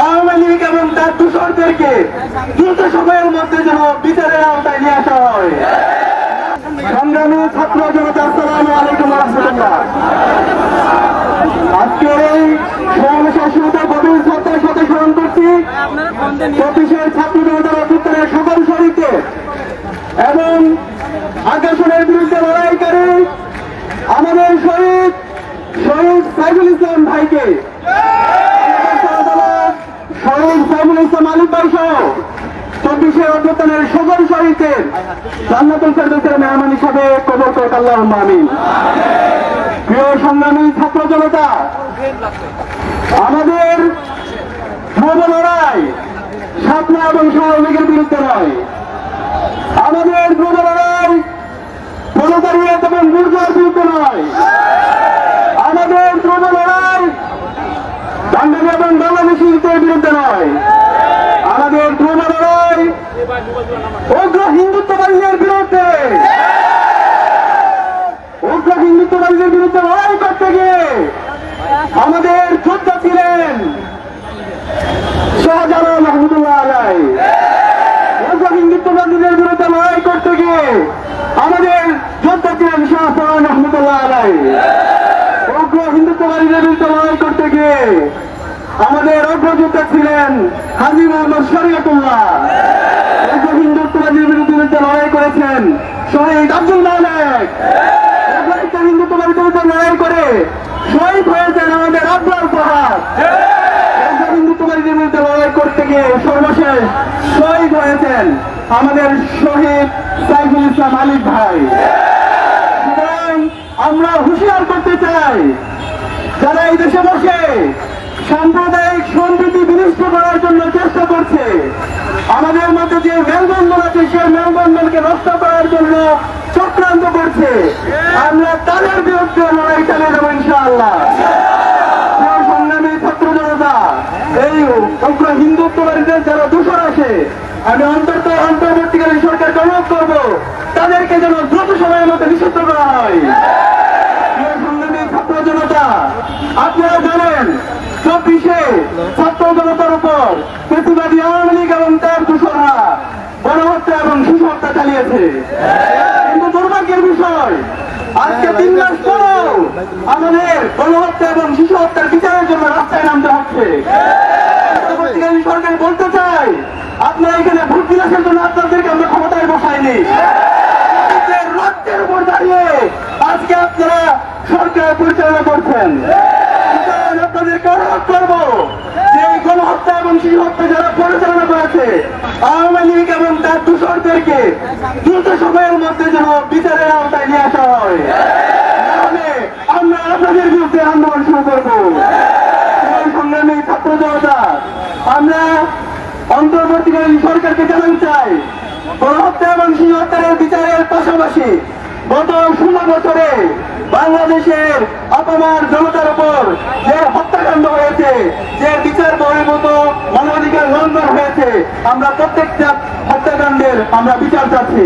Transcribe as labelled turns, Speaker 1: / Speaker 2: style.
Speaker 1: আওয়ামী লীগ এবং তার দূষরদেরকে দ্রুত সময়ের মধ্যে যেন বিচারের আওতায় নিয়ে আসা হয়। সংগ্রামী ছাত্র জনতা, আসসালামু আলাইকুম ওয়া রাহমাতুল্লাহ। আজকের এই সমাবেশের শুরুতে গভীর শ্রদ্ধার সাথে স্মরণ করছি 25-এর ছাত্র জনতার অভ্যুত্থানের সকল শহীদকে এবং আগ্রাসনের বিরুদ্ধে লড়াইকারী আমাদের শহীদ সাইফুল ইসলাম ভাইকে, শহীদ সাইফুল ইসলাম আলিফ ভাই সহ 24-এর অভ্যুত্থানের সকল শহীদদের জান্নাতুল ফেরদৌসের মেহমান হিসাবে কবুল করুক আল্লাহুম্মা আমিন। প্রিয় সংগ্রামী ছাত্র জনতা, আমাদের ধ্রুব লড়াই শাপলা এবং সহযোগীর বিরুদ্ধে নয়, আমাদের ধ্রুব লড়াই প্রলেতারিয়েত এবং বুর্জোয়ার বিরুদ্ধে নয়, আমাদের ধ্রুব লড়াই বাঙালি এবং বাংলাদেশিদের বিরুদ্ধে নয়, আমাদের ধ্রুব লড়াই উগ্র হিন্দুত্ববাদীদের বিরুদ্ধে। উগ্র হিন্দুত্ববাদীদের বিরুদ্ধে লড়াই করতে গিয়ে আমাদের যোদ্ধা ছিলেন শাহজালাল রহমতুল্লাহ আলাইহি। উগ্র হিন্দুত্ববাদীদের বিরুদ্ধে লড়াই করতে গিয়ে আমাদের যোদ্ধা ছিলেন শাহজালাল রহমতুল্লাহ আলাইহি। উগ্র হিন্দুত্ববাদীদের বিরুদ্ধে লড়াই করতে গিয়ে আমাদের অগ্রযোদ্ধা ছিলেন হাজী মোহাম্মদ শরীয়তুল্লাহ। উগ্র হিন্দুত্ববাদীর বিরুদ্ধে লড়াই করেছেন শহীদ আব্দুল মালেক। উগ্র হিন্দুত্ববাদীর বিরুদ্ধে লড়াই করে শহীদ হয়েছেন আমাদের আব্দুল ফাহাদ। উগ্র হিন্দুত্ববাদীর বিরুদ্ধে লড়াই করতে গিয়ে সর্বশেষ শহীদ হয়েছেন আমাদের শহীদ সাইফুল ইসলাম আলিফ ভাই। সুতরাং আমরা হুঁশিয়ার করতে চাই, যারা এই দেশে বসে সাম্প্রদায়িক সম্প্রীতি বিনষ্ট করার জন্য চেষ্টা করছে, আমাদের মধ্যে যে মেলবন্ধন আছে সেই মেলবন্ধনকে নষ্ট করার জন্য চক্রান্ত করছে, আমরা তাদের বিরুদ্ধে লড়াই চালিয়ে যাবো ইনশাআল্লাহ। সংগ্রামী ছাত্র জনতা, এই উগ্র হিন্দুত্ববাদীদের যারা দূষণ আছে, আমি অন্তর্বর্তীকালীন সরকারকে অনুরোধ করবো তাদেরকে যেন দ্রুত সময়ের মধ্যে নিষিদ্ধ করা হয়। সংগ্রামী ছাত্র জনতা, আপনারা জানেন 24-এ ছাত্র জনতার উপর প্রতিবাদী আওয়ামী লীগ এবং তার দূষণরা গণহত্যা এবং শিশু হত্যা চালিয়েছে। কিন্তু দুর্ভাগ্যের বিষয়, আজকে 3 মাস পরেও আমাদের গণহত্যা এবং শিশু হত্যার বিচারের জন্য রাস্তায় নামতে হচ্ছে। পরবর্তীকালীন সরকার বলতে চাই, আপনারা এখানে ভোট বিলাসের জন্য আপনাদেরকে আমরা ক্ষমতায় বসাইনি, রক্তের উপর দাঁড়িয়ে আজকে আপনারা সরকার পরিচালনা করছেন। আপনাদেরকে অনুরোধ করবো যে গণহত্যা এবং শিশু হত্যা যারা পরিচালনা করেছে, আওয়ামী লীগ এবং তার দূষরদেরকে দ্রুত সময়ের মধ্যে যেন বিচারের আওতায় নিয়ে আসা হয়, তাহলে আমরা আপনাদের বিরুদ্ধে আন্দোলন শুরু করবো। সংগ্রামী ছাত্র জনতা, আমরা অন্তর্বর্তীকালীন সরকারকে জানাতে চাই, গণহত্যা এবং শিশু হত্যার বিচারের পাশাপাশি গত 16 বছরে বাংলাদেশের আপামার জনতার উপর যে হত্যাকাণ্ড হয়েছে, যে বিচার বহির্ভূত মানবাধিকার লঙ্ঘন হয়েছে, আমরা প্রত্যেকটা হত্যাকাণ্ডের আমরা বিচার চাচ্ছি।